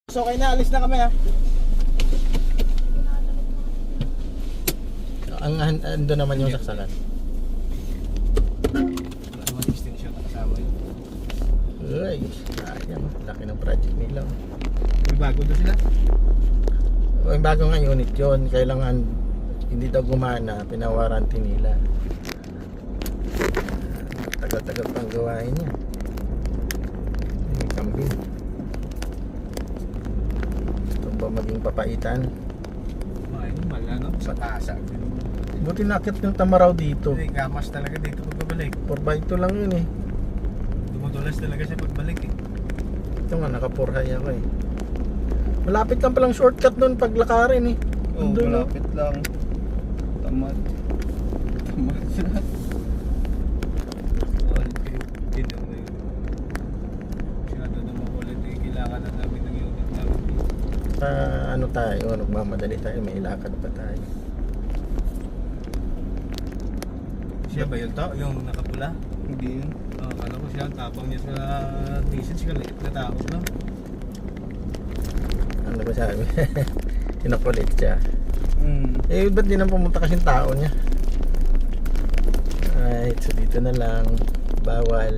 So okay na, alis na kami ha. Ando naman yung saksalan. Wala naman extension na kasama yun. Uy, sayang. Laki ng project nila. May bago doon sila? O, yung bago nga unit yun. Kailangan hindi daw gumana, pinawaranty nila. Tagal-tagal pang gawain niya. May kambing. Ito ba maging papaitan? Mahal na no? Sa tasa. Buti nakit yung tamaraw dito. Hindi, gamas talaga dito pagbabalik. 4x2 lang yun eh. Dumudulas talaga siya pagbalik eh. Ito nga, naka-4 high ako eh. Malapit lang palang shortcut doon paglakarin eh. Oo, Andun, no? malapit lang. Tamad. Tamad siya. Ginaw na yun. Masyado na makulit eh. Kailangan na namin ng unit namin. Ano tayo, nagmamadali tayo, may ilakad pa tayo. Siya ba yun to? Yung nakapula? Hindi yun. Kala ko siya, ang tapang niya sa diesel. Siya liit na tapos lang. Ano ba sabi? Kinakulit siya. Mm. Ba't di na pumunta kasing tao niya? Alright, so dito na lang. Bawal.